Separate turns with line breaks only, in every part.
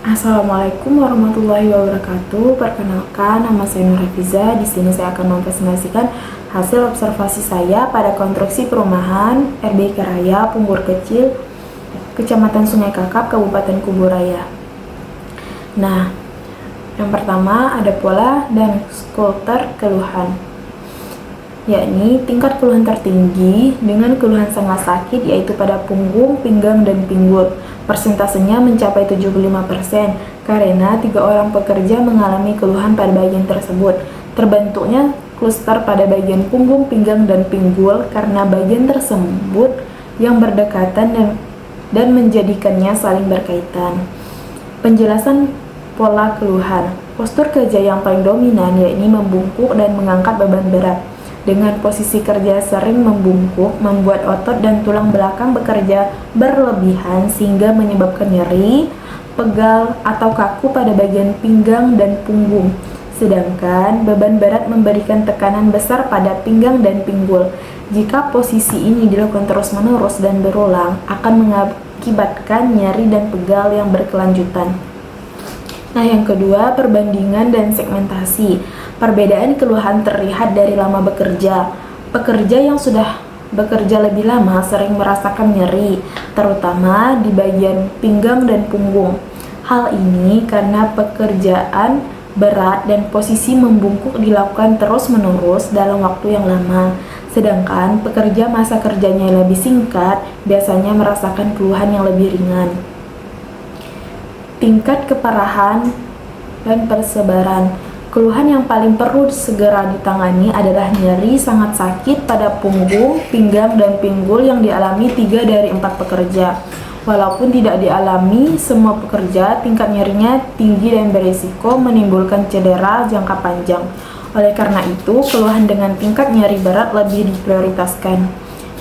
Assalamualaikum warahmatullahi wabarakatuh. Perkenalkan, nama saya Nur Hafiza. Di sini saya akan mempresentasikan hasil observasi saya pada konstruksi perumahan RBK Raya Punggur Kecil, Kecamatan Sungai Kakap, Kabupaten Kuburaya. Nah, yang pertama ada pola dan skulptur keluhan, yakni tingkat keluhan tertinggi dengan keluhan sangat sakit yaitu pada punggung, pinggang, dan pinggul. Persentasenya mencapai 75% karena 3 orang pekerja mengalami keluhan pada bagian tersebut. Terbentuknya kluster pada bagian punggung, pinggang, dan pinggul karena bagian tersebut yang berdekatan dan menjadikannya saling berkaitan. Penjelasan pola keluhan. Postur kerja yang paling dominan yakni membungkuk dan mengangkat beban berat. Dengan posisi kerja sering membungkuk, membuat otot dan tulang belakang bekerja berlebihan sehingga menyebabkan nyeri, pegal, atau kaku pada bagian pinggang dan punggung. Sedangkan beban berat memberikan tekanan besar pada pinggang dan pinggul. Jika posisi ini dilakukan terus-menerus dan berulang, akan mengakibatkan nyeri dan pegal yang berkelanjutan. Nah, yang kedua, perbandingan dan segmentasi. Perbedaan keluhan terlihat dari lama bekerja. Pekerja yang sudah bekerja lebih lama sering merasakan nyeri, terutama di bagian pinggang dan punggung. Hal ini karena pekerjaan berat dan posisi membungkuk dilakukan terus-menerus dalam waktu yang lama. Sedangkan pekerja masa kerjanya yang lebih singkat biasanya merasakan keluhan yang lebih ringan. Tingkat keparahan dan persebaran. Keluhan yang paling perlu segera ditangani adalah nyeri sangat sakit pada punggung, pinggang, dan pinggul yang dialami 3 dari 4 pekerja. Walaupun tidak dialami semua pekerja, tingkat nyerinya tinggi dan berisiko menimbulkan cedera jangka panjang. Oleh karena itu, keluhan dengan tingkat nyeri berat lebih diprioritaskan.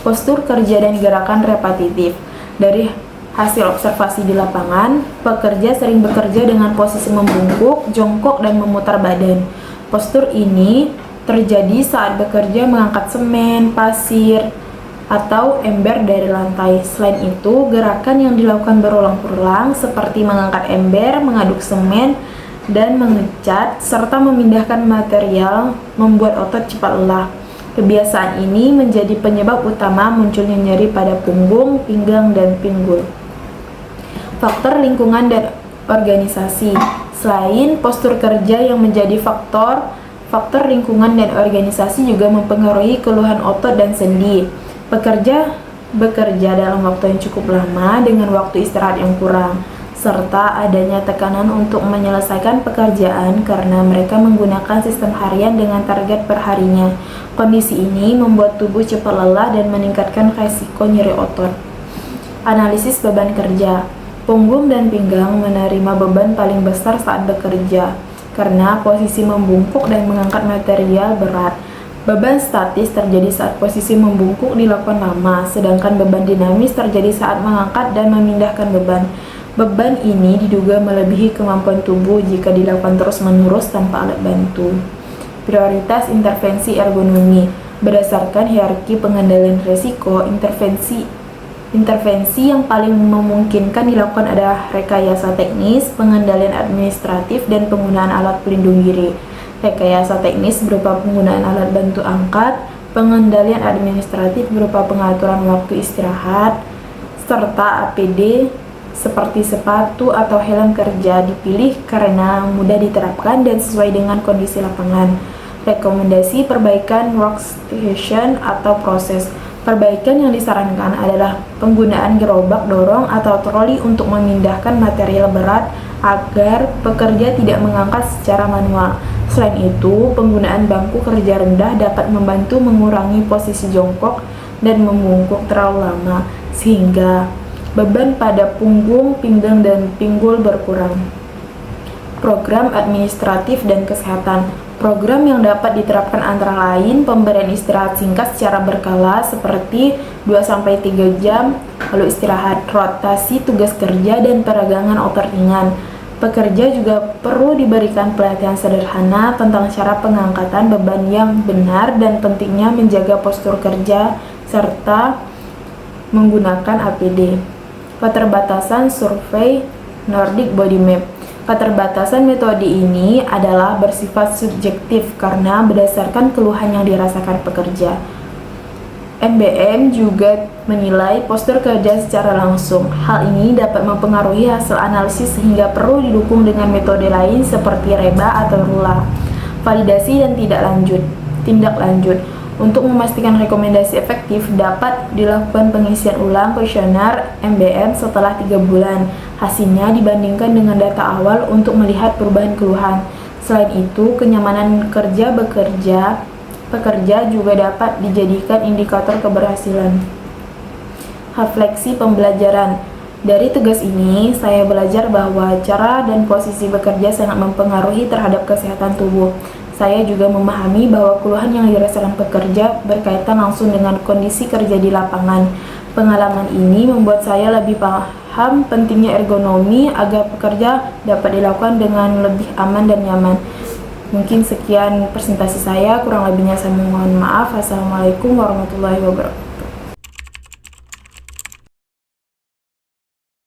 Postur kerja dan gerakan repetitif. Dari hasil observasi di lapangan, pekerja sering bekerja dengan posisi membungkuk, jongkok, dan memutar badan. Postur ini terjadi saat bekerja mengangkat semen, pasir, atau ember dari lantai. Selain itu, gerakan yang dilakukan berulang-ulang seperti mengangkat ember, mengaduk semen, dan mengecat, serta memindahkan material membuat otot cepat lelah. Kebiasaan ini menjadi penyebab utama munculnya nyeri pada punggung, pinggang, dan pinggul. Faktor lingkungan dan organisasi. Selain postur kerja yang menjadi faktor lingkungan dan organisasi juga mempengaruhi keluhan otot dan sendi. Pekerja bekerja dalam waktu yang cukup lama dengan waktu istirahat yang kurang, serta adanya tekanan untuk menyelesaikan pekerjaan karena mereka menggunakan sistem harian dengan target perharinya. Kondisi ini membuat tubuh cepat lelah dan meningkatkan risiko nyeri otot. Analisis beban kerja. Punggung dan pinggang menerima beban paling besar saat bekerja karena posisi membungkuk dan mengangkat material berat. Beban statis terjadi saat posisi membungkuk dilakukan lama, sedangkan beban dinamis terjadi saat mengangkat dan memindahkan beban. Beban ini diduga melebihi kemampuan tubuh jika dilakukan terus-menerus tanpa alat bantu. Prioritas intervensi ergonomi. Berdasarkan hierarki pengendalian risiko, intervensi yang paling memungkinkan dilakukan adalah rekayasa teknis, pengendalian administratif, dan penggunaan alat pelindung diri. Rekayasa teknis berupa penggunaan alat bantu angkat, pengendalian administratif berupa pengaturan waktu istirahat, serta APD seperti sepatu atau helm kerja dipilih karena mudah diterapkan dan sesuai dengan kondisi lapangan. Rekomendasi perbaikan workstation atau proses. Perbaikan yang disarankan adalah penggunaan gerobak dorong atau troli untuk memindahkan material berat agar pekerja tidak mengangkat secara manual. Selain itu, penggunaan bangku kerja rendah dapat membantu mengurangi posisi jongkok dan membungkuk terlalu lama, sehingga beban pada punggung, pinggang, dan pinggul berkurang. Program administratif dan kesehatan. Program yang dapat diterapkan antara lain pemberian istirahat singkat secara berkala seperti 2-3 jam, lalu istirahat, rotasi tugas kerja, dan peregangan otot ringan. Pekerja juga perlu diberikan pelatihan sederhana tentang cara pengangkatan beban yang benar dan pentingnya menjaga postur kerja serta menggunakan APD. Keterbatasan survei Nordic Body Map. Keterbatasan metode ini adalah bersifat subjektif karena berdasarkan keluhan yang dirasakan pekerja. MBM juga menilai postur kerja secara langsung. Hal ini dapat mempengaruhi hasil analisis sehingga perlu didukung dengan metode lain seperti reba atau rula. Validasi dan tindak lanjut. Untuk memastikan rekomendasi efektif, dapat dilakukan pengisian ulang kuesioner MBM setelah 3 bulan. Hasilnya dibandingkan dengan data awal untuk melihat perubahan keluhan. Selain itu, kenyamanan pekerja juga dapat dijadikan indikator keberhasilan. Refleksi pembelajaran. Dari tugas ini, saya belajar bahwa cara dan posisi bekerja sangat mempengaruhi terhadap kesehatan tubuh. Saya juga memahami bahwa keluhan yang dirasakan pekerja berkaitan langsung dengan kondisi kerja di lapangan. Pengalaman ini membuat saya lebih paham pentingnya ergonomi agar pekerja dapat dilakukan dengan lebih aman dan nyaman. Mungkin sekian presentasi saya, kurang lebihnya saya mohon maaf. Assalamualaikum warahmatullahi wabarakatuh.